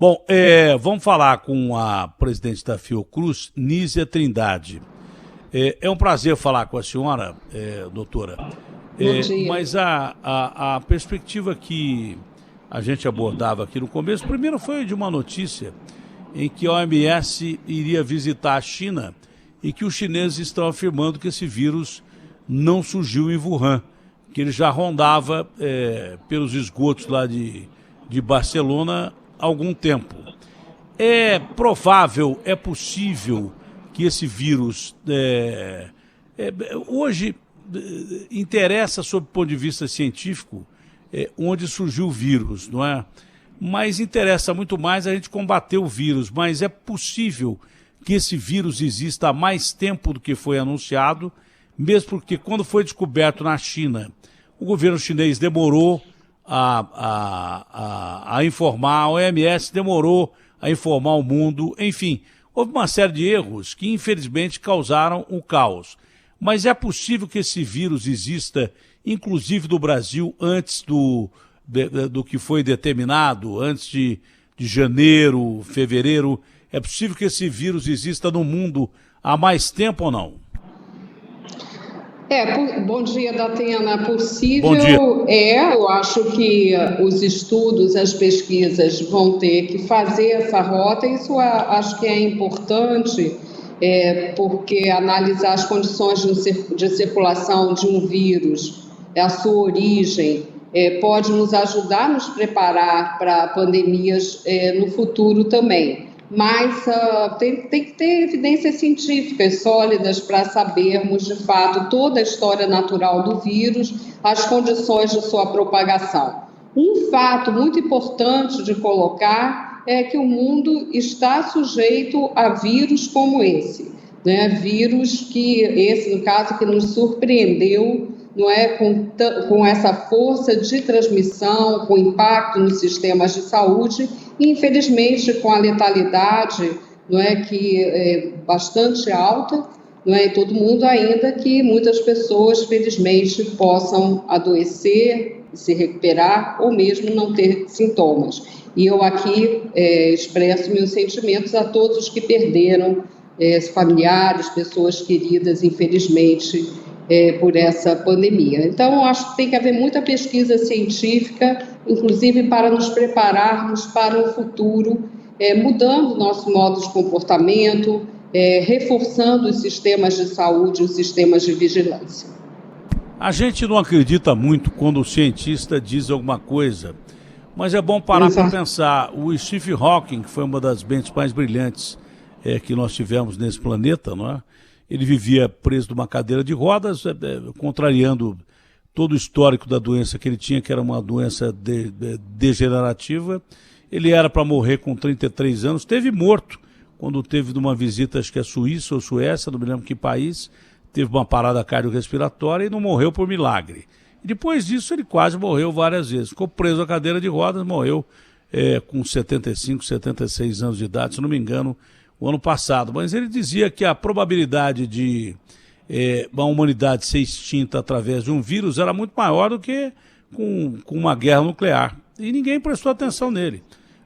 Bom, vamos falar com a presidente da Fiocruz, Nízia Trindade. É um prazer falar com a senhora, doutora. Bom dia. Mas a perspectiva que a gente abordava aqui no começo, primeiro foi de uma notícia em que a OMS iria visitar a China e que os chineses estão afirmando que esse vírus não surgiu em Wuhan, que ele já rondava pelos esgotos lá de Barcelona há algum tempo. É provável, é possível que esse vírus hoje interessa, sob o ponto de vista científico, onde surgiu o vírus, não é? Mas interessa muito mais a gente combater o vírus, mas é possível que esse vírus exista há mais tempo do que foi anunciado, mesmo porque quando foi descoberto na China, o governo chinês demorou a informar, a OMS demorou a informar o mundo, enfim, houve uma série de erros que infelizmente causaram um caos. Mas é possível que esse vírus exista, inclusive no Brasil, antes do que foi determinado, antes de janeiro, fevereiro. É possível que esse vírus exista no mundo há mais tempo ou não? Bom dia, Datena. Possível Bom dia. eu acho que os estudos, as pesquisas vão ter que fazer essa rota, isso acho que é importante, porque analisar as condições de circulação de um vírus, a sua origem, pode nos ajudar a nos preparar para pandemias no futuro também. Mas tem que ter evidências científicas sólidas para sabermos, de fato, toda a história natural do vírus, as condições de sua propagação. Um fato muito importante de colocar é que o mundo está sujeito a vírus como esse, né? Vírus esse, no caso, que nos surpreendeu, não é, com essa força de transmissão, com impacto nos sistemas de saúde, e infelizmente com a letalidade, não é, que é bastante alta, não é, em todo mundo, ainda que muitas pessoas, felizmente, possam adoecer, se recuperar ou mesmo não ter sintomas. E eu aqui expresso meus sentimentos a todos os que perderam familiares, pessoas queridas, infelizmente, por essa pandemia. Então, eu acho que tem que haver muita pesquisa científica, inclusive para nos prepararmos para um futuro, mudando o nosso modo de comportamento, reforçando os sistemas de saúde, os sistemas de vigilância. A gente não acredita muito quando o cientista diz alguma coisa, mas é bom parar para pensar. O Stephen Hawking, que foi uma das mentes mais brilhantes que nós tivemos nesse planeta, não é? Ele vivia preso numa cadeira de rodas, contrariando todo o histórico da doença que ele tinha, que era uma doença degenerativa. Ele era para morrer com 33 anos, teve morto quando teve numa visita, acho que é Suíça ou Suécia, não me lembro que país, teve uma parada cardiorrespiratória e não morreu por milagre. E depois disso ele quase morreu várias vezes, ficou preso à cadeira de rodas, morreu com 75, 76 anos de idade, se não me engano, o ano passado. Mas ele dizia que a probabilidade de a humanidade ser extinta através de um vírus era muito maior do que com uma guerra nuclear. E ninguém prestou atenção nele.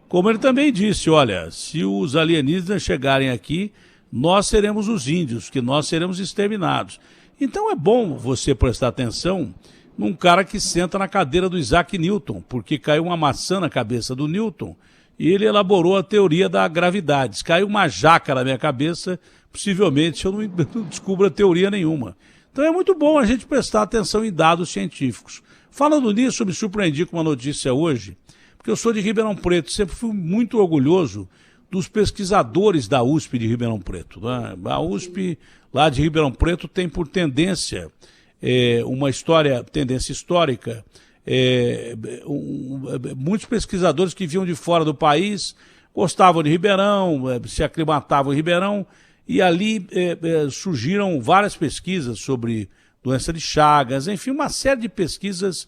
Como ele também disse, olha, se os alienígenas chegarem aqui, nós seremos os índios, que nós seremos exterminados. Então é bom você prestar atenção num cara que senta na cadeira do Isaac Newton, porque caiu uma maçã na cabeça do Newton e ele elaborou a teoria da gravidade. Se caiu uma jaca na minha cabeça, possivelmente eu não descubro a teoria nenhuma. Então é muito bom a gente prestar atenção em dados científicos. Falando nisso, eu me surpreendi com uma notícia hoje, porque eu sou de Ribeirão Preto, sempre fui muito orgulhoso dos pesquisadores da USP de Ribeirão Preto, né? A USP lá de Ribeirão Preto tem por tendência, tendência histórica, muitos pesquisadores que vinham de fora do país gostavam de Ribeirão, se aclimatavam em Ribeirão, e ali surgiram várias pesquisas sobre doença de Chagas, enfim, uma série de pesquisas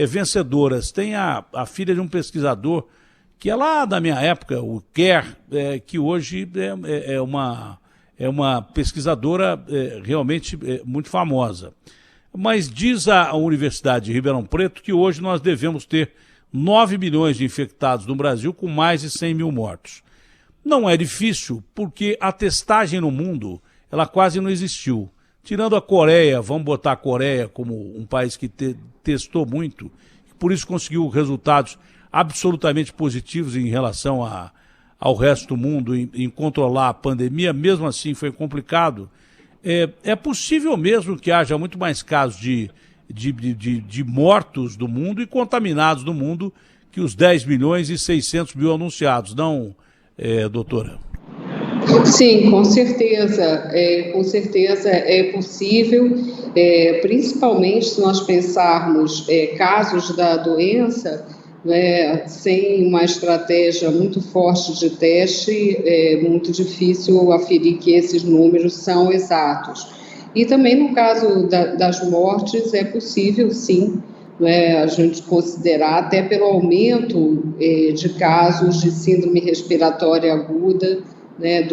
vencedoras. Tem a filha de um pesquisador que é lá da minha época, o Kerr, que hoje é uma pesquisadora realmente muito famosa. Mas diz a Universidade de Ribeirão Preto que hoje nós devemos ter 9 milhões de infectados no Brasil, com mais de 100 mil mortos. Não é difícil, porque a testagem no mundo, ela quase não existiu. Tirando a Coreia, vamos botar a Coreia como um país que testou muito, por isso conseguiu resultados absolutamente positivos em relação ao resto do mundo, em controlar a pandemia, mesmo assim foi complicado. É possível mesmo que haja muito mais casos de mortos do mundo e contaminados do mundo que os 10 milhões e 600 mil anunciados, não, doutora? Sim, com certeza é possível, principalmente se nós pensarmos casos da doença, né, sem uma estratégia muito forte de teste, é muito difícil aferir que esses números são exatos. E também no caso das mortes é possível, sim, né, a gente considerar, até pelo aumento de casos de síndrome respiratória aguda, né,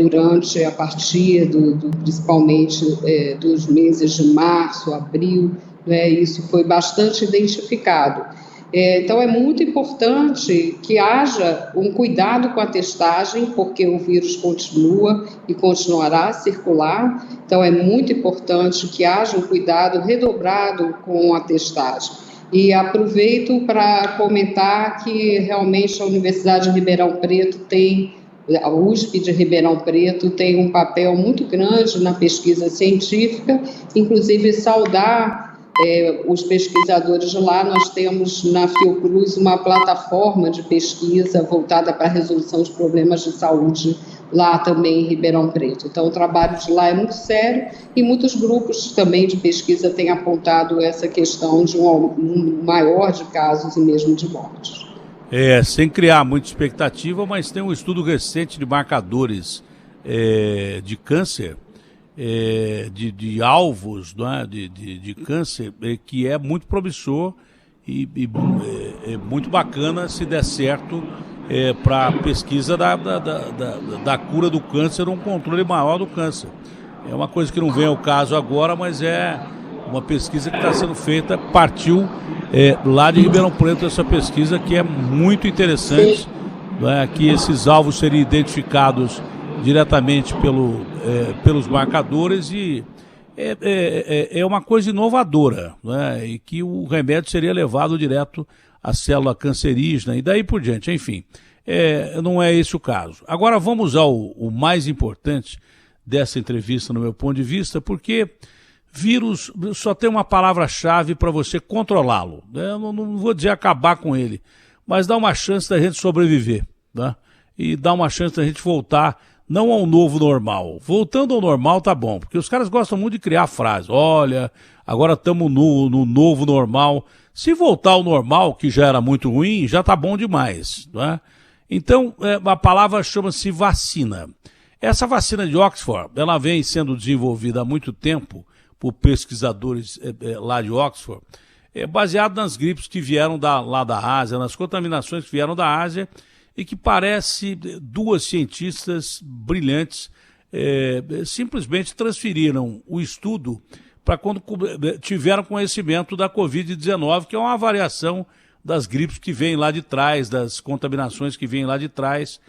a partir principalmente dos meses de março, abril, né, isso foi bastante identificado. Então, é muito importante que haja um cuidado com a testagem, porque o vírus continua e continuará a circular. Então, é muito importante que haja um cuidado redobrado com a testagem. E aproveito para comentar que realmente a Universidade de Ribeirão Preto a USP de Ribeirão Preto tem um papel muito grande na pesquisa científica, inclusive saudar os pesquisadores de lá. Nós temos na Fiocruz uma plataforma de pesquisa voltada para a resolução de problemas de saúde lá também em Ribeirão Preto. Então, o trabalho de lá é muito sério e muitos grupos também de pesquisa têm apontado essa questão de um maior de casos e mesmo de mortes. Sem criar muita expectativa, mas tem um estudo recente de marcadores de câncer, de alvos, né, de câncer, que é muito promissor e muito bacana se der certo para a pesquisa da cura do câncer, um controle maior do câncer. É uma coisa que não vem ao caso agora, mas é uma pesquisa que está sendo feita, partiu lá de Ribeirão Preto, essa pesquisa que é muito interessante, né, que esses alvos seriam identificados diretamente pelos marcadores e é uma coisa inovadora, né, e que o remédio seria levado direto à célula cancerígena e daí por diante, enfim, não é esse o caso. Agora vamos ao mais importante dessa entrevista, no meu ponto de vista, porque vírus só tem uma palavra-chave para você controlá-lo, né? Eu não vou dizer acabar com ele, mas dá uma chance da gente sobreviver, né? E dá uma chance da gente voltar, não ao novo normal. Voltando ao normal tá bom, porque os caras gostam muito de criar frases. Olha, agora estamos no novo normal. Se voltar ao normal, que já era muito ruim, já tá bom demais, né? Então, a palavra chama-se vacina. Essa vacina de Oxford, ela vem sendo desenvolvida há muito tempo por pesquisadores lá de Oxford, baseado nas gripes que vieram lá da Ásia, nas contaminações que vieram da Ásia, e que parece duas cientistas brilhantes simplesmente transferiram o estudo para quando tiveram conhecimento da Covid-19, que é uma variação das gripes que vêm lá de trás, das contaminações que vêm lá de trás,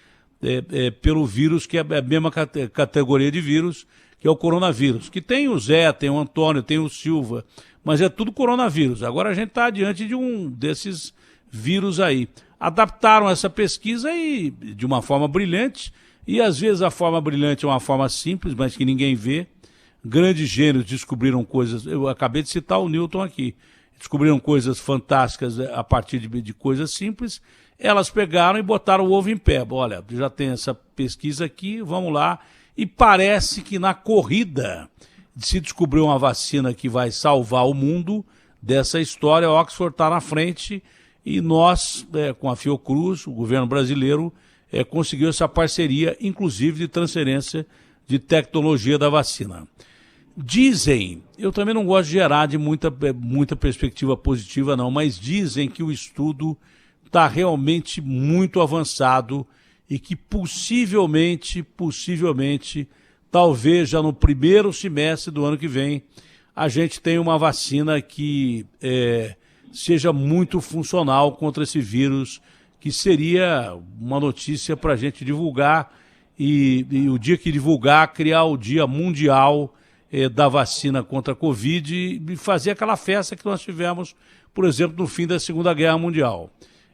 pelo vírus, que é a mesma categoria de vírus, que é o coronavírus, que tem o Zé, tem o Antônio, tem o Silva, mas é tudo coronavírus. Agora a gente está diante de um desses vírus aí. Adaptaram essa pesquisa e, de uma forma brilhante, e às vezes a forma brilhante é uma forma simples, mas que ninguém vê. Grandes gênios descobriram coisas, eu acabei de citar o Newton aqui, descobriram coisas fantásticas a partir de coisas simples. Elas pegaram e botaram o ovo em pé. Olha, já tem essa pesquisa aqui, vamos lá. E parece que na corrida de se descobrir uma vacina que vai salvar o mundo dessa história, Oxford está na frente e nós, com a Fiocruz, o governo brasileiro, conseguiu essa parceria, inclusive de transferência de tecnologia da vacina. Dizem, eu também não gosto de gerar de muita perspectiva positiva não, mas dizem que o estudo está realmente muito avançado e que possivelmente, talvez já no primeiro semestre do ano que vem, a gente tenha uma vacina que seja muito funcional contra esse vírus, que seria uma notícia para a gente divulgar e o dia que divulgar, criar o Dia Mundial da Vacina contra a Covid e fazer aquela festa que nós tivemos, por exemplo, no fim da Segunda Guerra Mundial.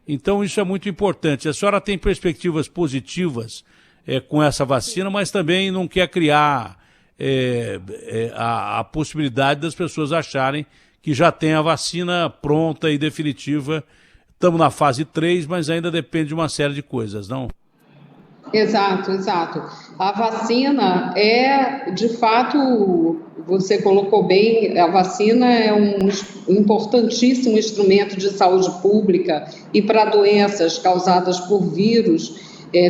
Então isso é muito importante. A senhora tem perspectivas positivas com essa vacina, mas também não quer criar a possibilidade das pessoas acharem que já tem a vacina pronta e definitiva. Estamos na fase 3, mas ainda depende de uma série de coisas, não? Exato, exato. A vacina é, de fato, você colocou bem, a vacina é um importantíssimo instrumento de saúde pública e para doenças causadas por vírus,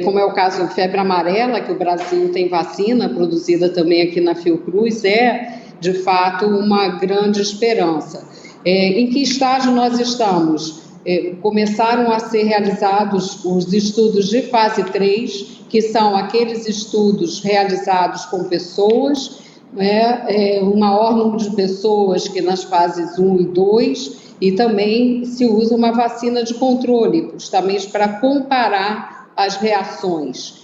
como é o caso da febre amarela, que o Brasil tem vacina produzida também aqui na Fiocruz, de fato, uma grande esperança. Em que estágio nós estamos? Começaram a ser realizados os estudos de fase 3, que são aqueles estudos realizados com pessoas, o maior número de pessoas que nas fases 1 e 2, e também se usa uma vacina de controle, justamente para comparar as reações.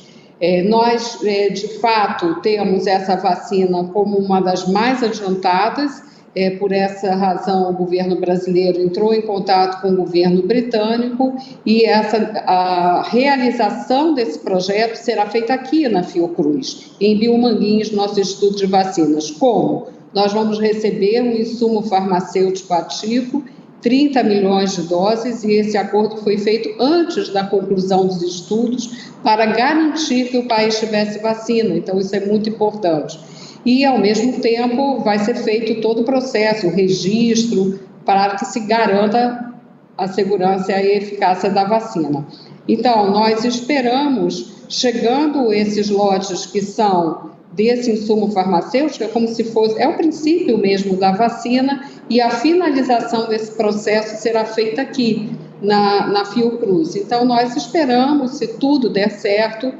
Nós, de fato, temos essa vacina como uma das mais adiantadas. Por essa razão, o governo brasileiro entrou em contato com o governo britânico e a realização desse projeto será feita aqui na Fiocruz, em Biomanguinhos, nosso Instituto de Vacinas. Como? Nós vamos receber um insumo farmacêutico ativo, 30 milhões de doses, e esse acordo foi feito antes da conclusão dos estudos para garantir que o país tivesse vacina. Então, isso é muito importante. E, ao mesmo tempo, vai ser feito todo o processo, o registro, para que se garanta a segurança e a eficácia da vacina. Então, nós esperamos, chegando esses lotes que são desse insumo farmacêutico, é como se fosse, é o princípio mesmo da vacina, e a finalização desse processo será feita aqui, na Fiocruz. Então, nós esperamos, se tudo der certo,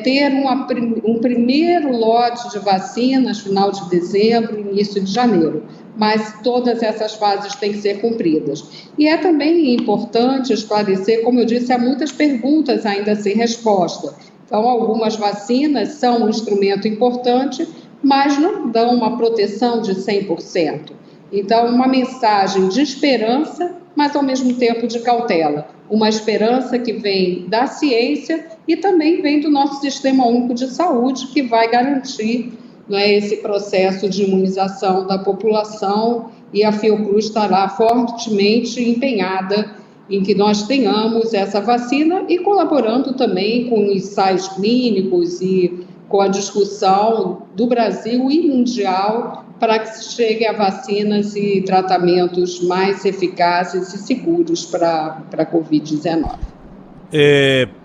ter um primeiro lote de vacinas, final de dezembro, início de janeiro. Mas todas essas fases têm que ser cumpridas. E é também importante esclarecer, como eu disse, há muitas perguntas ainda sem resposta. Então, algumas vacinas são um instrumento importante, mas não dão uma proteção de 100%. Então, uma mensagem de esperança, mas ao mesmo tempo de cautela. Uma esperança que vem da ciência e também vem do nosso Sistema Único de Saúde, que vai garantir esse processo de imunização da população, e a Fiocruz estará fortemente empenhada em que nós tenhamos essa vacina e colaborando também com ensaios clínicos e com a discussão do Brasil e mundial para que se chegue a vacinas e tratamentos mais eficazes e seguros para a Covid-19.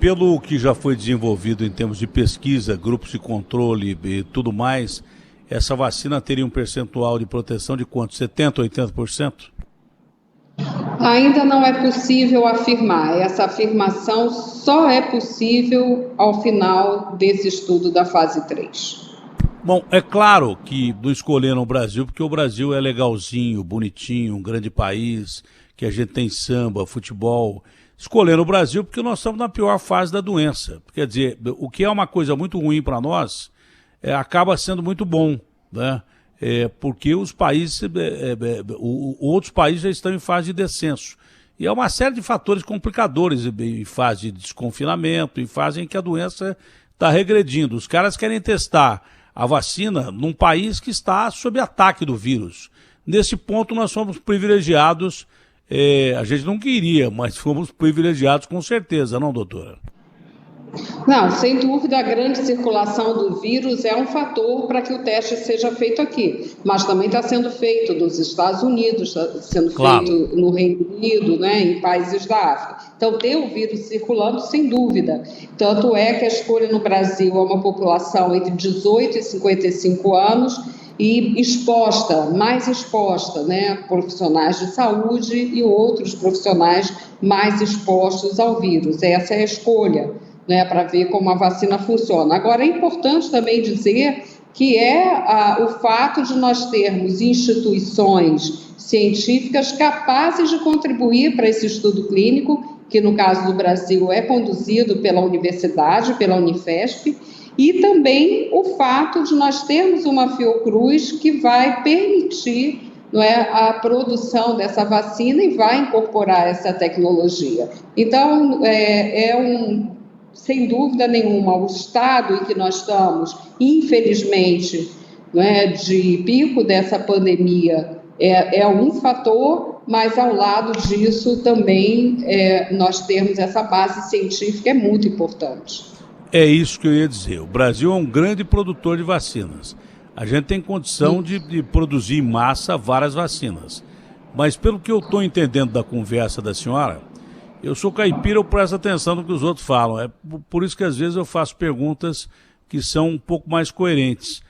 Pelo que já foi desenvolvido em termos de pesquisa, grupos de controle e tudo mais, essa vacina teria um percentual de proteção de quanto? 70%, 80%? Ainda não é possível afirmar. Essa afirmação só é possível ao final desse estudo da fase 3. Bom, é claro que não escolheram o Brasil, porque o Brasil é legalzinho, bonitinho, um grande país, que a gente tem samba, futebol. Escolheram o Brasil porque nós estamos na pior fase da doença. Quer dizer, o que é uma coisa muito ruim para nós, acaba sendo muito bom, né? Porque os países, outros países já estão em fase de descenso. E há uma série de fatores complicadores em fase de desconfinamento, em fase em que a doença está regredindo. Os caras querem testar a vacina num país que está sob ataque do vírus. Nesse ponto nós somos privilegiados, a gente não queria, mas fomos privilegiados com certeza, não, doutora? Não, sem dúvida, a grande circulação do vírus é um fator para que o teste seja feito aqui, mas também está sendo feito nos Estados Unidos, está sendo feito no Reino Unido, né, em países da África. Então, ter o vírus circulando, sem dúvida. Tanto é que a escolha no Brasil é uma população entre 18 e 55 anos e mais exposta, né, profissionais de saúde e outros profissionais mais expostos ao vírus. Essa é a escolha, né, para ver como a vacina funciona. Agora, é importante também dizer que é o fato de nós termos instituições científicas capazes de contribuir para esse estudo clínico, que no caso do Brasil é conduzido pela universidade, pela Unifesp, e também o fato de nós termos uma Fiocruz que vai permitir, não é, a produção dessa vacina e vai incorporar essa tecnologia. Então, sem dúvida nenhuma, o estado em que nós estamos, infelizmente, não é, de pico dessa pandemia, é um fator, mas ao lado disso também nós temos essa base científica, é muito importante. É isso que eu ia dizer. O Brasil é um grande produtor de vacinas. A gente tem condição de produzir em massa várias vacinas. Mas pelo que eu estou entendendo da conversa da senhora, eu sou caipira, eu presto atenção no que os outros falam. É por isso que às vezes eu faço perguntas que são um pouco mais coerentes.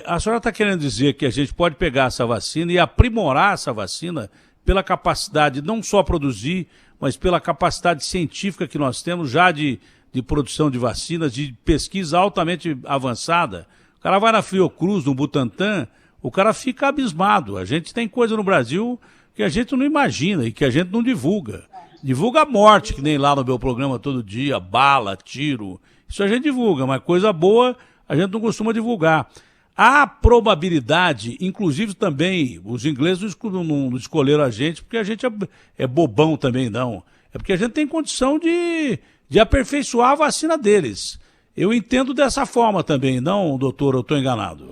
A senhora está querendo dizer que a gente pode pegar essa vacina e aprimorar essa vacina pela capacidade, não só produzir, mas pela capacidade científica que nós temos já de produção de vacinas, de pesquisa altamente avançada. O cara vai na Fiocruz, no Butantan, o cara fica abismado. A gente tem coisa no Brasil que a gente não imagina e que a gente não divulga. Divulga a morte, que nem lá no meu programa todo dia, bala, tiro. Isso a gente divulga, mas coisa boa a gente não costuma divulgar. Há probabilidade, inclusive também, os ingleses não escolheram a gente porque a gente é bobão também, não. É porque a gente tem condição de aperfeiçoar a vacina deles. Eu entendo dessa forma também, não, doutor, eu estou enganado?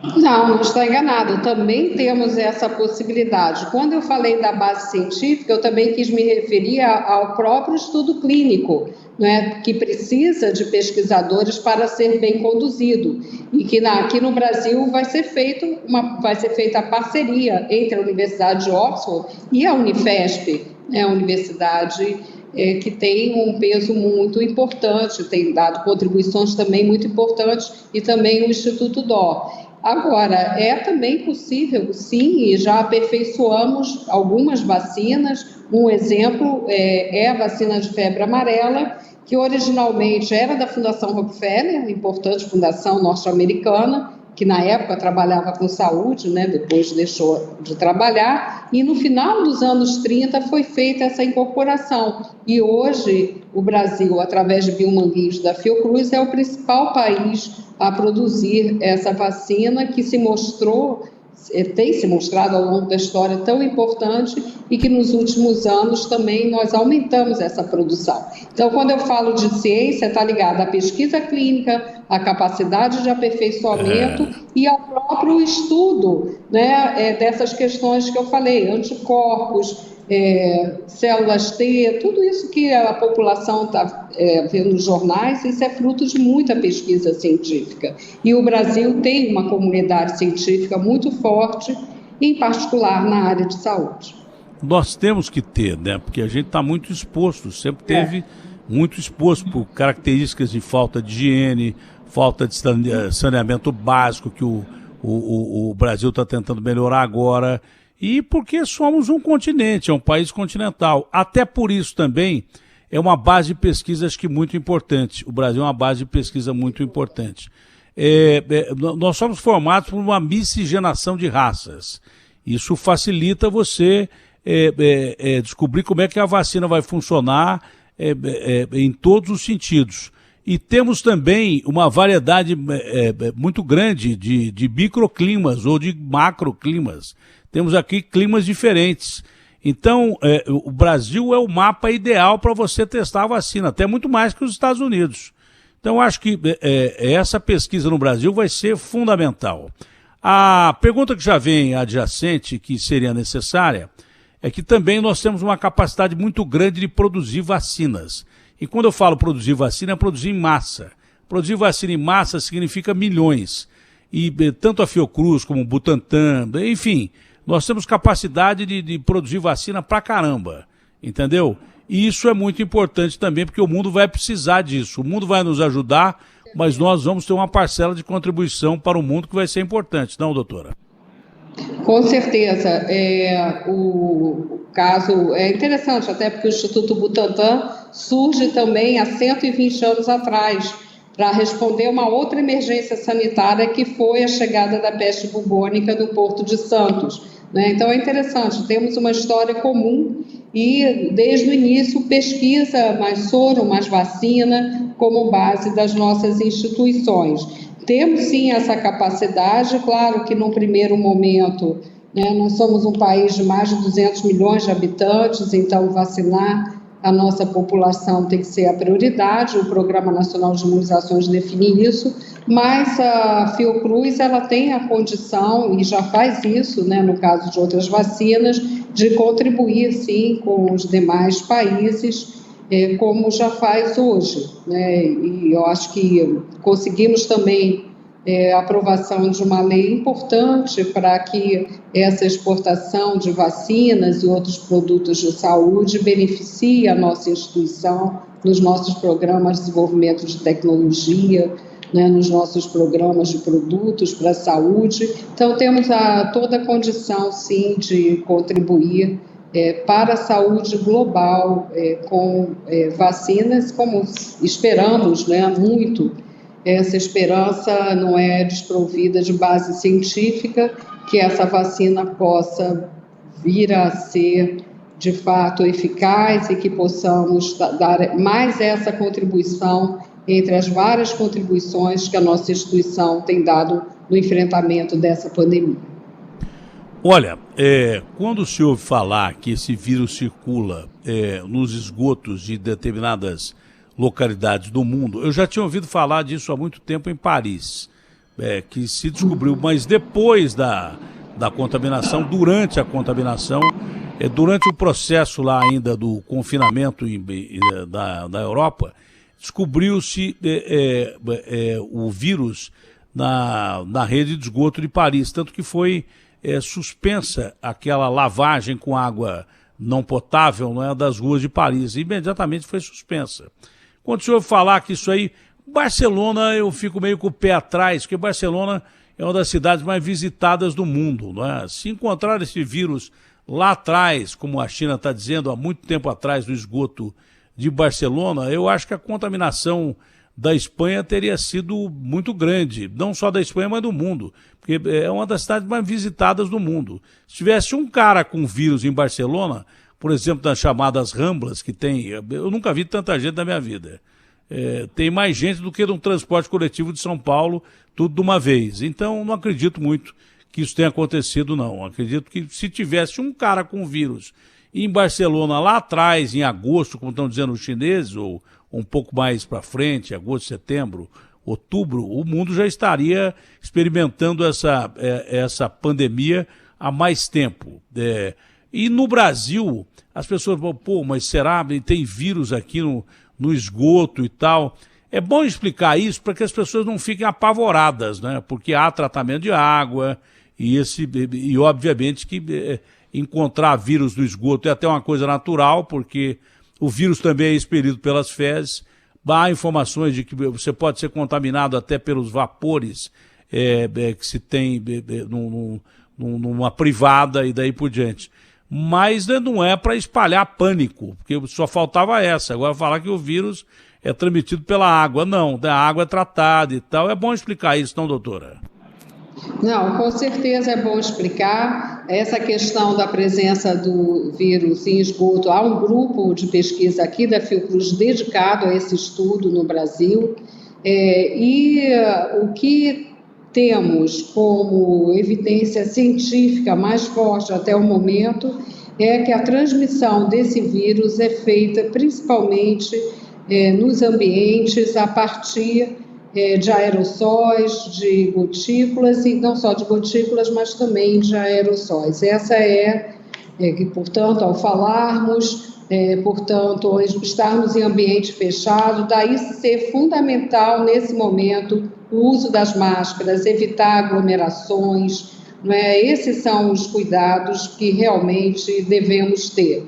Não está enganado. Também temos essa possibilidade. Quando eu falei da base científica, eu também quis me referir ao próprio estudo clínico, né, que precisa de pesquisadores para ser bem conduzido. E que aqui no Brasil vai ser feita a parceria entre a Universidade de Oxford e a Unifesp, a universidade que tem um peso muito importante, tem dado contribuições também muito importantes, e também o Instituto DOR. Agora, é também possível, sim, e já aperfeiçoamos algumas vacinas. Um exemplo é a vacina de febre amarela, que originalmente era da Fundação Rockefeller, importante fundação norte-americana, que na época trabalhava com saúde, né, depois deixou de trabalhar, e no final dos anos 30 foi feita essa incorporação. E hoje o Brasil, através de Biomanguinhos da Fiocruz, é o principal país a produzir essa vacina que tem se mostrado ao longo da história tão importante e que nos últimos anos também nós aumentamos essa produção. Então, quando eu falo de ciência, está ligada à pesquisa clínica, à capacidade de aperfeiçoamento e ao próprio estudo, né, dessas questões que eu falei, anticorpos, células T, tudo isso que a população está vendo nos jornais, isso é fruto de muita pesquisa científica. E o Brasil tem uma comunidade científica muito forte, em particular na área de saúde. Nós temos que ter, né? Porque a gente está muito exposto, sempre teve muito exposto por características de falta de higiene, falta de saneamento básico, que o Brasil está tentando melhorar agora. E porque somos um continente, é um país continental. Até por isso também é uma base de pesquisa, acho que muito importante. O Brasil é uma base de pesquisa muito importante. Nós somos formados por uma miscigenação de raças. Isso facilita você descobrir como é que a vacina vai funcionar em todos os sentidos. E temos também uma variedade muito grande de microclimas ou de macroclimas. Temos aqui climas diferentes. Então, o Brasil é o mapa ideal para você testar a vacina, até muito mais que os Estados Unidos. Então, acho que essa pesquisa no Brasil vai ser fundamental. A pergunta que já vem adjacente, que seria necessária, é que também nós temos uma capacidade muito grande de produzir vacinas. E quando eu falo produzir vacina, é produzir em massa. Produzir vacina em massa significa milhões. E tanto a Fiocruz como o Butantan, enfim, nós temos capacidade de produzir vacina pra caramba, entendeu? E isso é muito importante também, porque o mundo vai precisar disso. O mundo vai nos ajudar, mas nós vamos ter uma parcela de contribuição para o mundo que vai ser importante, não, doutora? Com certeza. O caso é interessante, até porque o Instituto Butantan surge também há 120 anos atrás, para responder uma outra emergência sanitária que foi a chegada da peste bubônica no Porto de Santos, né? Então é interessante, temos uma história comum e desde o início pesquisa mais soro, mais vacina como base das nossas instituições. Temos sim essa capacidade, claro que num primeiro momento, né, nós somos um país de mais de 200 milhões de habitantes, então vacinar a nossa população tem que ser a prioridade, o Programa Nacional de Imunizações define isso, mas a Fiocruz ela tem a condição, e já faz isso, né, no caso de outras vacinas, de contribuir, sim, com os demais países, como já faz hoje, né, e eu acho que conseguimos também a aprovação de uma lei importante para que essa exportação de vacinas e outros produtos de saúde beneficie a nossa instituição nos nossos programas de desenvolvimento de tecnologia, né, nos nossos programas de produtos para a saúde. Então, temos toda a condição, sim, de contribuir para a saúde global com vacinas, como esperamos, né, muito. Essa esperança não é desprovida de base científica, que essa vacina possa vir a ser, de fato, eficaz e que possamos dar mais essa contribuição entre as várias contribuições que a nossa instituição tem dado no enfrentamento dessa pandemia. Olha, quando se ouve falar que esse vírus circula nos esgotos de determinadas localidades do mundo, eu já tinha ouvido falar disso há muito tempo em Paris, que se descobriu, mas depois da contaminação, durante a contaminação, durante o processo lá ainda do confinamento da Europa, descobriu-se o vírus na rede de esgoto de Paris, tanto que foi suspensa aquela lavagem com água não potável, não é, das ruas de Paris, e imediatamente foi suspensa. Quando o senhor falar que isso aí, Barcelona eu fico meio com o pé atrás, porque Barcelona é uma das cidades mais visitadas do mundo, não é? Se encontrar esse vírus lá atrás, como a China está dizendo, há muito tempo atrás, no esgoto de Barcelona, eu acho que a contaminação da Espanha teria sido muito grande, não só da Espanha, mas do mundo, porque é uma das cidades mais visitadas do mundo. Se tivesse um cara com vírus em Barcelona, por exemplo, nas chamadas Ramblas, que tem, eu nunca vi tanta gente na minha vida, tem mais gente do que num transporte coletivo de São Paulo, tudo de uma vez. Então, não acredito muito que isso tenha acontecido, não. Acredito que se tivesse um cara com vírus em Barcelona lá atrás, em agosto, como estão dizendo os chineses, ou um pouco mais para frente, agosto, setembro, outubro, o mundo já estaria experimentando essa pandemia há mais tempo. E no Brasil, as pessoas falam, pô, mas será que tem vírus aqui no esgoto e tal? É bom explicar isso para que as pessoas não fiquem apavoradas, né? Porque há tratamento de água e obviamente que encontrar vírus no esgoto é até uma coisa natural, porque o vírus também é expelido pelas fezes. Há informações de que você pode ser contaminado até pelos vapores que se tem numa privada e daí por diante. Mas não é para espalhar pânico, porque só faltava essa. Agora falar que o vírus é transmitido pela água. Não, a água é tratada e tal. É bom explicar isso, não, doutora? Não, com certeza é bom explicar essa questão da presença do vírus em esgoto. Há um grupo de pesquisa aqui da Fiocruz dedicado a esse estudo no Brasil, o que temos como evidência científica mais forte até o momento é que a transmissão desse vírus é feita principalmente nos ambientes a partir de aerossóis, de gotículas, e não só de gotículas, mas também de aerossóis. Essa que, portanto, ao falarmos, portanto, estarmos em ambiente fechado, daí ser fundamental nesse momento o uso das máscaras, evitar aglomerações, não é? Esses são os cuidados que realmente devemos ter.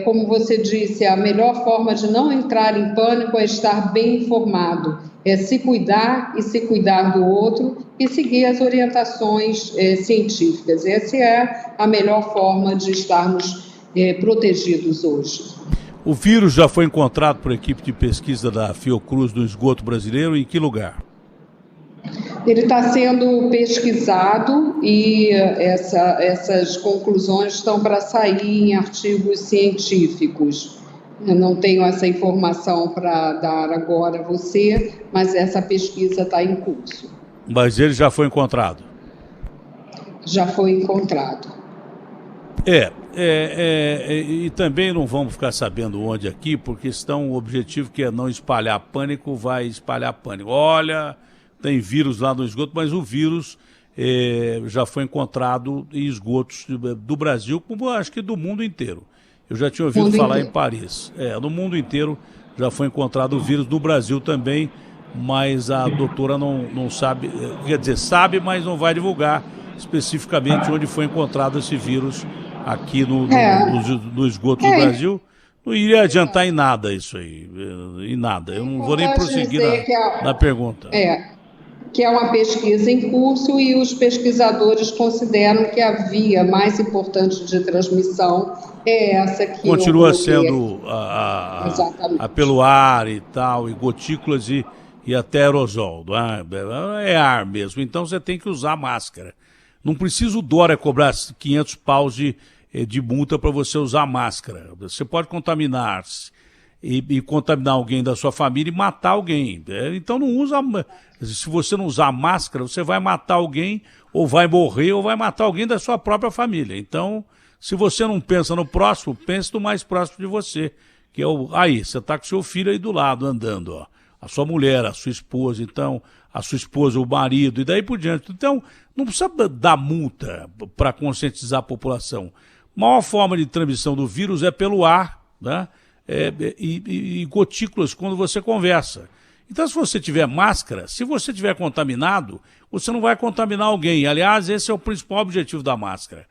Como você disse, a melhor forma de não entrar em pânico é estar bem informado, é se cuidar e se cuidar do outro e seguir as orientações científicas. Essa é a melhor forma de estarmos protegidos hoje. O vírus já foi encontrado por equipe de pesquisa da Fiocruz no esgoto brasileiro, em que lugar? Ele está sendo pesquisado e essas conclusões estão para sair em artigos científicos. Eu não tenho essa informação para dar agora a você, mas essa pesquisa está em curso. Mas ele já foi encontrado? Já foi encontrado. E também não vamos ficar sabendo onde aqui, porque senão o objetivo que é não espalhar pânico, vai espalhar pânico. Olha, tem vírus lá no esgoto, mas o vírus já foi encontrado em esgotos do Brasil, como acho que do mundo inteiro. Eu já tinha ouvido falar em Paris. No mundo inteiro já foi encontrado o vírus, no Brasil também, mas a doutora não sabe, quer dizer, sabe, mas não vai divulgar especificamente onde foi encontrado esse vírus aqui no esgoto do Brasil. Não iria adiantar em nada isso aí, em nada. Eu não vou nem prosseguir na pergunta. Que é uma pesquisa em curso e os pesquisadores consideram que a via mais importante de transmissão é essa que continua sendo a pelo ar e tal, e gotículas e até aerosol. É ar mesmo, então você tem que usar máscara. Não precisa o Dória cobrar 500 paus de multa para você usar máscara. Você pode contaminar-se e contaminar alguém da sua família e matar alguém. Então não usa. Se você não usar máscara, você vai matar alguém, ou vai morrer, ou vai matar alguém da sua própria família. Então, se você não pensa no próximo, pense no mais próximo de você, que é aí, você está com seu filho aí do lado, andando, ó. A sua mulher, a sua esposa, então, a sua esposa, o marido, e daí por diante. Então, não precisa dar multa para conscientizar a população. A maior forma de transmissão do vírus é pelo ar, né? E gotículas quando você conversa. Então, se você tiver máscara, se você tiver contaminado, você não vai contaminar alguém. Aliás, esse é o principal objetivo da máscara.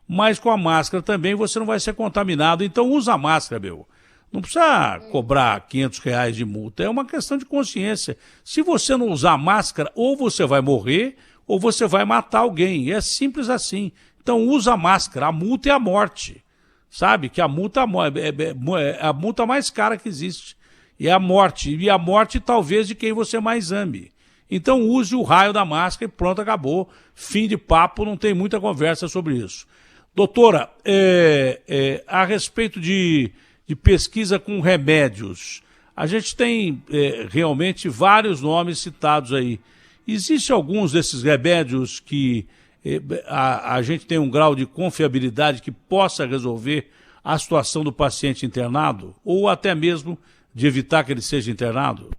Mas com a máscara também você não vai ser contaminado. Então, usa a máscara, meu. Não precisa cobrar R$500 de multa. É uma questão de consciência. Se você não usar máscara, ou você vai morrer, ou você vai matar alguém. É simples assim. Então, usa a máscara. A multa é a morte. Sabe? Que a multa é a multa mais cara que existe. É a morte. E a morte, talvez, de quem você mais ame. Então, use o raio da máscara e pronto, acabou. Fim de papo, não tem muita conversa sobre isso. Doutora, a respeito de pesquisa com remédios, a gente tem realmente vários nomes citados aí. Existem alguns desses remédios que a gente tem um grau de confiabilidade que possa resolver a situação do paciente internado? Ou até mesmo de evitar que ele seja internado?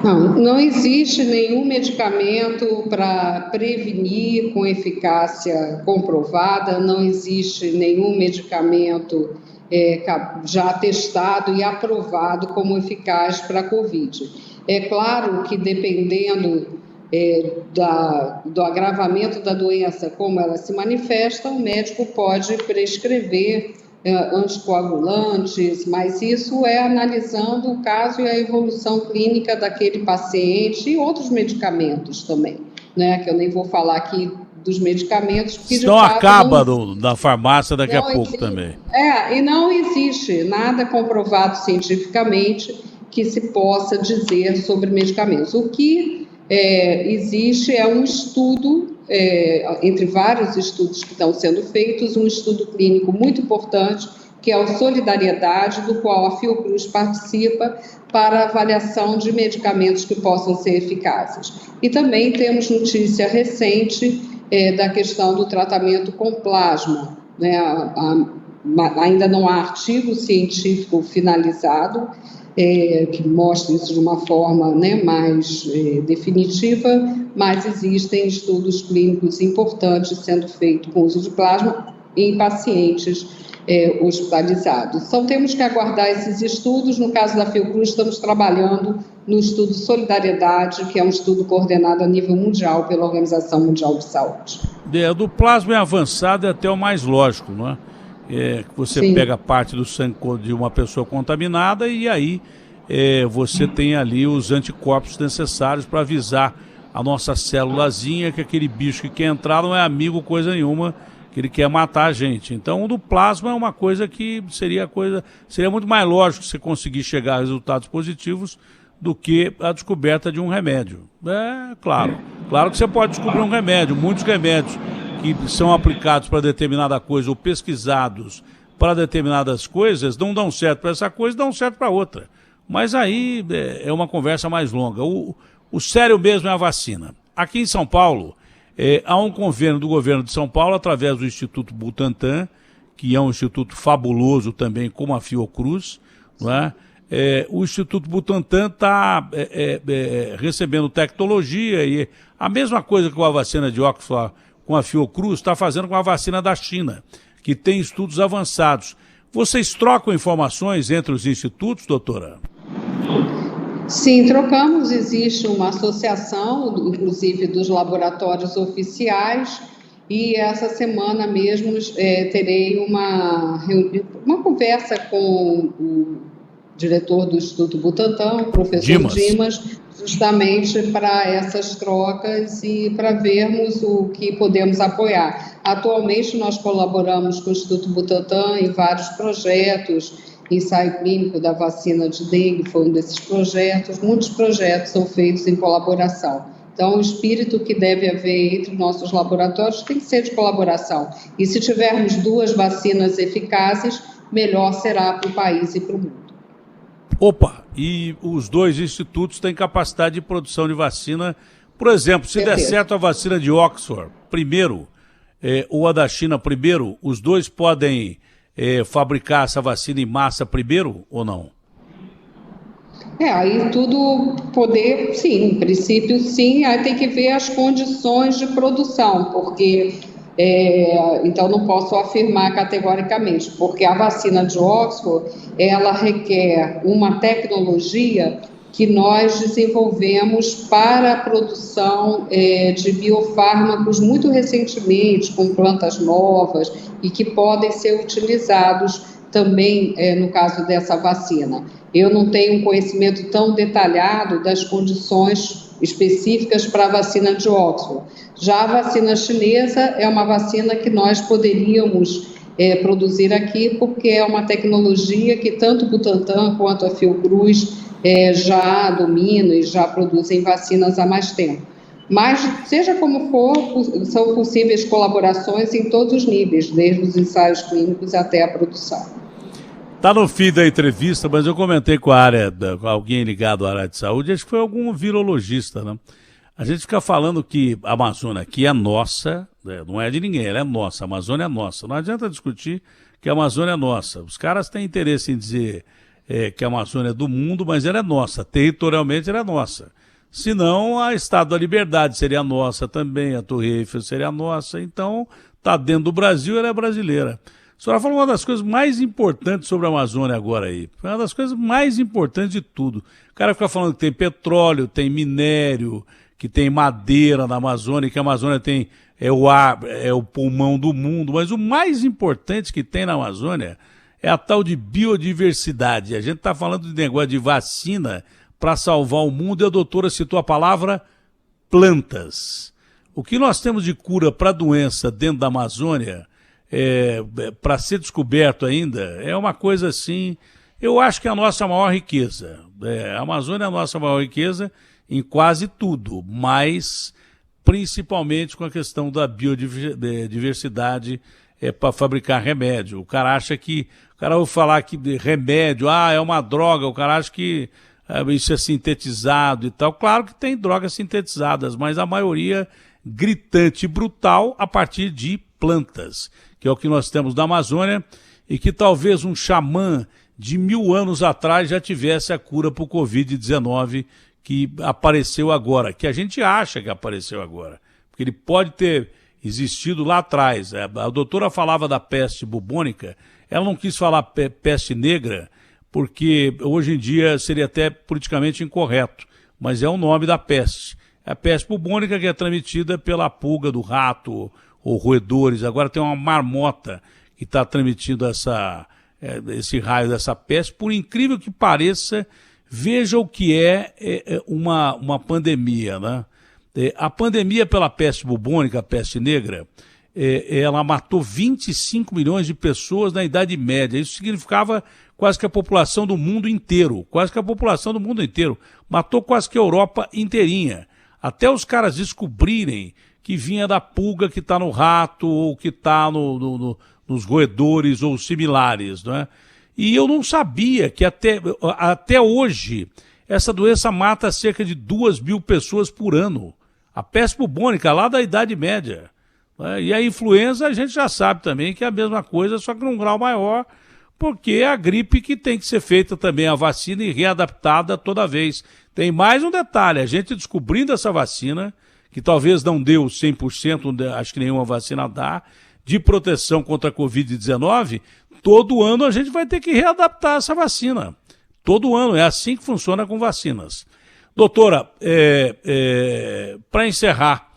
Não existe nenhum medicamento para prevenir com eficácia comprovada, não existe nenhum medicamento já testado e aprovado como eficaz para a Covid. É claro que dependendo do agravamento da doença, como ela se manifesta, o médico pode prescrever anticoagulantes, mas isso é analisando o caso e a evolução clínica daquele paciente e outros medicamentos também, né? Que eu nem vou falar aqui dos medicamentos. Que então acaba na farmácia daqui a pouco também. E não existe nada comprovado cientificamente que se possa dizer sobre medicamentos. O que existe é um estudo, entre vários estudos que estão sendo feitos, um estudo clínico muito importante, que é o Solidariedade, do qual a Fiocruz participa para avaliação de medicamentos que possam ser eficazes. E também temos notícia recente da questão do tratamento com plasma, né? Ainda não há artigo científico finalizado que mostre isso de uma forma, né, mais definitiva, mas existem estudos clínicos importantes sendo feitos com uso de plasma em pacientes hospitalizados. Então, temos que aguardar esses estudos. No caso da Fiocruz, estamos trabalhando no estudo Solidariedade, que é um estudo coordenado a nível mundial pela Organização Mundial de Saúde. Do plasma é avançado, é até o mais lógico, não é? Você Sim. pega parte do sangue de uma pessoa contaminada e aí você tem ali os anticorpos necessários para avisar a nossa célulazinha que aquele bicho que quer entrar não é amigo coisa nenhuma que ele quer matar a gente. Então, o do plasma é uma coisa que seria muito mais lógico você conseguir chegar a resultados positivos do que a descoberta de um remédio. Claro que você pode descobrir um remédio, muitos remédios que são aplicados para determinada coisa ou pesquisados para determinadas coisas não dão certo para essa coisa, dão certo para outra. Mas aí é uma conversa mais longa. O sério mesmo é a vacina. Aqui em São Paulo, há um convênio do governo de São Paulo, através do Instituto Butantan, que é um instituto fabuloso também, como a Fiocruz, não é? O Instituto Butantan está recebendo tecnologia e a mesma coisa com a vacina de Oxford, com a Fiocruz, está fazendo com a vacina da China, que tem estudos avançados. Vocês trocam informações entre os institutos, doutora? Sim, trocamos. Existe uma associação, inclusive dos laboratórios oficiais, e essa semana mesmo terei uma conversa com o diretor do Instituto Butantan, o professor Dimas, justamente para essas trocas e para vermos o que podemos apoiar. Atualmente nós colaboramos com o Instituto Butantan em vários projetos. Ensaio clínico da vacina de dengue foi um desses projetos. Muitos projetos são feitos em colaboração. Então, o espírito que deve haver entre nossos laboratórios tem que ser de colaboração. E se tivermos 2 vacinas eficazes, melhor será para o país e para o mundo. Opa, e os 2 institutos têm capacidade de produção de vacina. Por exemplo, se der certo a vacina de Oxford primeiro, ou a da China primeiro, os 2 podem fabricar essa vacina em massa primeiro ou não? Aí tudo poder, sim, em princípio sim, aí tem que ver as condições de produção, porque, então não posso afirmar categoricamente, porque a vacina de Oxford, ela requer uma tecnologia que nós desenvolvemos para a produção de biofármacos muito recentemente, com plantas novas e que podem ser utilizados também no caso dessa vacina. Eu não tenho um conhecimento tão detalhado das condições específicas para a vacina de Oxford. Já a vacina chinesa é uma vacina que nós poderíamos produzir aqui, porque é uma tecnologia que tanto o Butantan quanto a Fiocruz já dominam e já produzem vacinas há mais tempo. Mas, seja como for, são possíveis colaborações em todos os níveis, desde os ensaios clínicos até a produção. Está no fim da entrevista, mas eu comentei com com alguém ligado à área de saúde, acho que foi algum virologista, né? A gente fica falando que a Amazônia aqui é nossa, não é de ninguém, ela é nossa, a Amazônia é nossa. Não adianta discutir que a Amazônia é nossa. Os caras têm interesse em dizer que a Amazônia é do mundo, mas ela é nossa, territorialmente ela é nossa. Senão, a Estátua da Liberdade seria nossa também, a Torre Eiffel seria nossa. Então, está dentro do Brasil, ela é brasileira. A senhora falou uma das coisas mais importantes sobre a Amazônia agora aí. Foi uma das coisas mais importantes de tudo. O cara fica falando que tem petróleo, tem minério, que tem madeira na Amazônia, que a Amazônia tem o ar, o pulmão do mundo. Mas o mais importante que tem na Amazônia é a tal de biodiversidade. A gente está falando de negócio de vacina para salvar o mundo e a doutora citou a palavra plantas. O que nós temos de cura para doença dentro da Amazônia, para ser descoberto ainda, é uma coisa assim, eu acho que é a nossa maior riqueza. A Amazônia é a nossa maior riqueza em quase tudo, mas principalmente com a questão da biodiversidade para fabricar remédio. O cara vai falar que remédio, é uma droga, o cara acha que isso é sintetizado e tal. Claro que tem drogas sintetizadas, mas a maioria gritante e brutal a partir de plantas, que é o que nós temos na Amazônia e que talvez um xamã de 1000 anos atrás já tivesse a cura para o Covid-19 que apareceu agora, que a gente acha que apareceu agora, porque ele pode ter existido lá atrás. A doutora falava da peste bubônica, ela não quis falar peste negra, porque hoje em dia seria até politicamente incorreto, mas é o nome da peste. É a peste bubônica que é transmitida pela pulga do rato ou roedores. Agora tem uma marmota que está transmitindo esse raio dessa peste. Por incrível que pareça, veja o que é uma pandemia, né? A pandemia pela peste bubônica, a peste negra, ela matou 25 milhões de pessoas na Idade Média. Isso significava quase que a população do mundo inteiro. Quase que a população do mundo inteiro. Matou quase que a Europa inteirinha. Até os caras descobrirem que vinha da pulga que está no rato ou que está nos roedores ou similares, não é? E eu não sabia que até hoje essa doença mata cerca de 2.000 pessoas por ano. A peste bubônica, lá da Idade Média. E a influenza a gente já sabe também que é a mesma coisa, só que num grau maior, porque é a gripe que tem que ser feita também a vacina e readaptada toda vez. Tem mais um detalhe, a gente descobrindo essa vacina, que talvez não deu 100%, acho que nenhuma vacina dá, de proteção contra a Covid-19, todo ano a gente vai ter que readaptar essa vacina. Todo ano, é assim que funciona com vacinas. Doutora, para encerrar,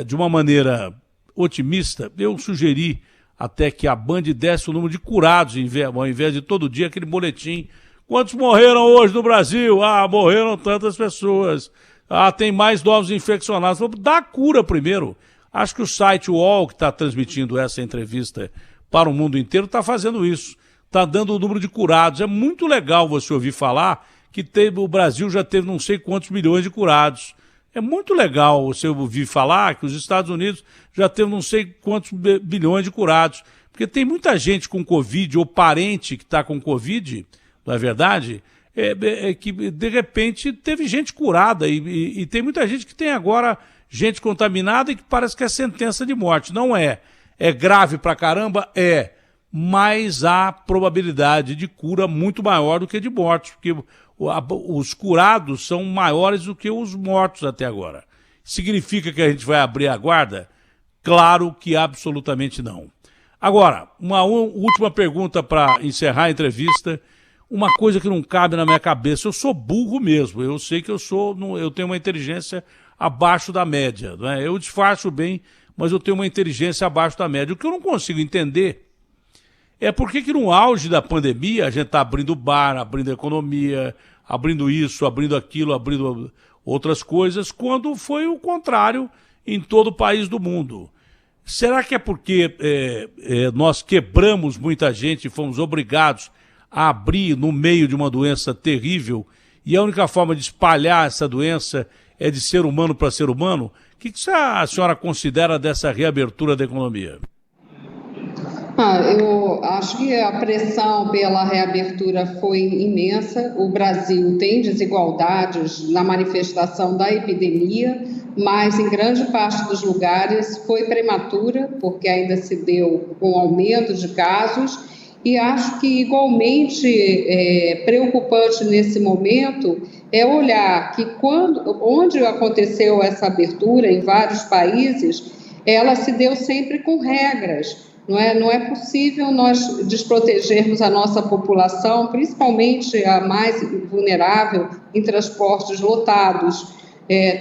de uma maneira otimista, eu sugeri até que a Band desse o número de curados, ao invés de todo dia aquele boletim. Quantos morreram hoje no Brasil? Ah, morreram tantas pessoas. Ah, tem mais novos infeccionados. Dá a cura primeiro. Acho que o site UOL, que está transmitindo essa entrevista para o mundo inteiro, está fazendo isso. Está dando o número de curados. É muito legal você ouvir falar que o Brasil já teve não sei quantos milhões de curados. É muito legal você ouvir falar que os Estados Unidos já teve não sei quantos bilhões de curados. Porque tem muita gente com Covid ou parente que está com Covid, não é verdade? Que de repente teve gente curada e tem muita gente que tem agora gente contaminada e que parece que é sentença de morte. Não é. É grave pra caramba? É. Mas há probabilidade de cura muito maior do que de morte, porque os curados são maiores do que os mortos até agora. Significa que a gente vai abrir a guarda? Claro que absolutamente não. Agora, uma última pergunta para encerrar a entrevista. Uma coisa que não cabe na minha cabeça. Eu sou burro mesmo. Eu sei que eu tenho uma inteligência abaixo da média, não é? Eu disfarço bem, mas eu tenho uma inteligência abaixo da média. O que eu não consigo entender é por que no auge da pandemia a gente está abrindo bar, abrindo economia, abrindo isso, abrindo aquilo, abrindo outras coisas, quando foi o contrário em todo o país do mundo. Será que é porque nós quebramos muita gente e fomos obrigados a abrir no meio de uma doença terrível e a única forma de espalhar essa doença é de ser humano para ser humano? O que a senhora considera dessa reabertura da economia? Eu acho que a pressão pela reabertura foi imensa. O Brasil tem desigualdades na manifestação da epidemia, mas em grande parte dos lugares foi prematura, porque ainda se deu com aumento de casos. E acho que igualmente preocupante nesse momento é olhar que onde aconteceu essa abertura em vários países, ela se deu sempre com regras. Não é possível nós desprotegermos a nossa população, principalmente a mais vulnerável, em transportes lotados.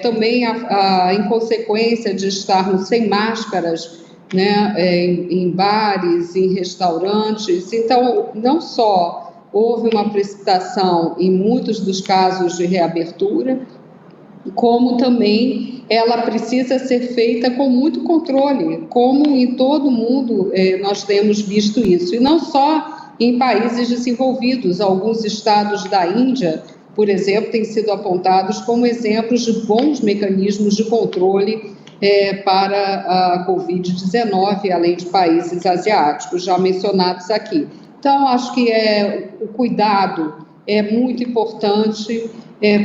Também a inconsequência de estarmos sem máscaras, né, em bares, em restaurantes. Então, não só houve uma precipitação em muitos dos casos de reabertura, como também ela precisa ser feita com muito controle, como em todo o mundo nós temos visto isso. E não só em países desenvolvidos. Alguns estados da Índia, por exemplo, têm sido apontados como exemplos de bons mecanismos de controle para a Covid-19, além de países asiáticos, já mencionados aqui. Então, acho que o cuidado é muito importante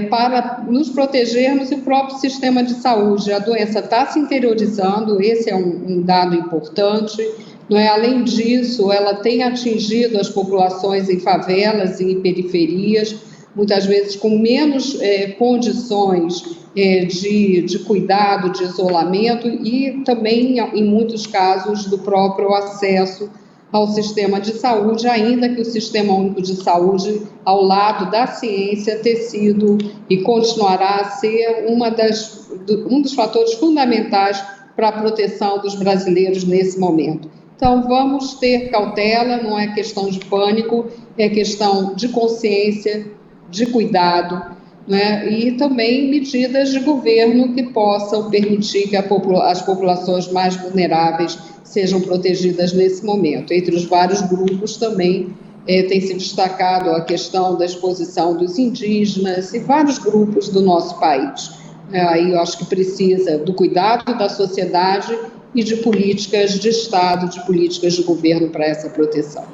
para nos protegermos e o próprio sistema de saúde. A doença está se interiorizando, esse é um dado importante. Não é? Além disso, ela tem atingido as populações em favelas e em periferias, muitas vezes com menos condições de cuidado, de isolamento e também, em muitos casos, do próprio acesso ao sistema de saúde, ainda que o Sistema Único de Saúde, ao lado da ciência, ter sido e continuará a ser um dos fatores fundamentais para a proteção dos brasileiros nesse momento. Então, vamos ter cautela, não é questão de pânico, é questão de consciência, de cuidado, né, e também medidas de governo que possam permitir que as populações mais vulneráveis sejam protegidas nesse momento. Entre os vários grupos também tem se destacado a questão da exposição dos indígenas e vários grupos do nosso país. Aí eu acho que precisa do cuidado da sociedade e de políticas de Estado, de políticas de governo para essa proteção.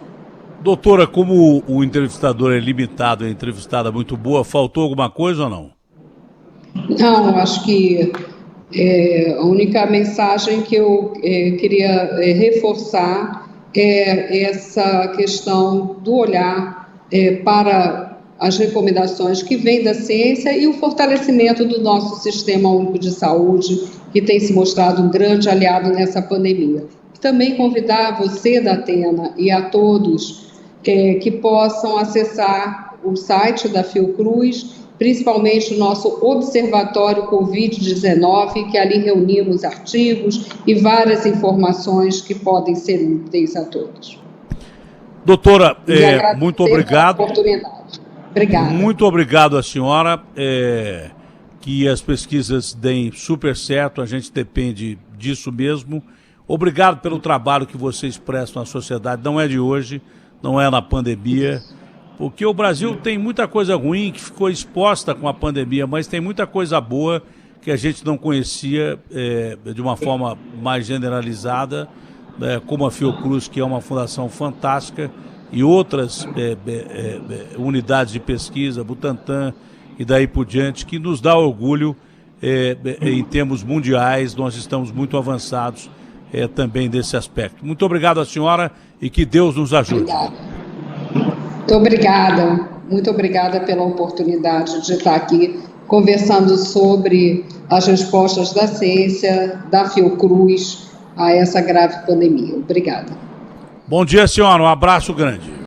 Doutora, como o entrevistador é limitado, a entrevistada muito boa, faltou alguma coisa ou não? Não, acho que a única mensagem que eu queria reforçar é essa questão do olhar para as recomendações que vêm da ciência e o fortalecimento do nosso Sistema Único de Saúde, que tem se mostrado um grande aliado nessa pandemia. Também convidar você da Atena e a todos que possam acessar o site da Fiocruz, principalmente o nosso Observatório Covid-19, que ali reunimos artigos e várias informações que podem ser úteis a todos. Doutora, muito obrigado. Obrigada. Muito obrigado à senhora, que as pesquisas deem super certo, a gente depende disso mesmo. Obrigado pelo trabalho que vocês prestam à sociedade, não é de hoje, não é na pandemia, porque o Brasil tem muita coisa ruim que ficou exposta com a pandemia, mas tem muita coisa boa que a gente não conhecia de uma forma mais generalizada, como a Fiocruz, que é uma fundação fantástica, e outras unidades de pesquisa, Butantan e daí por diante, que nos dá orgulho em termos mundiais. Nós estamos muito avançados também desse aspecto. Muito obrigado à senhora e que Deus nos ajude. Obrigada. Muito obrigada pela oportunidade de estar aqui conversando sobre as respostas da ciência, da Fiocruz a essa grave pandemia. Obrigada. Bom dia, senhora. Um abraço grande.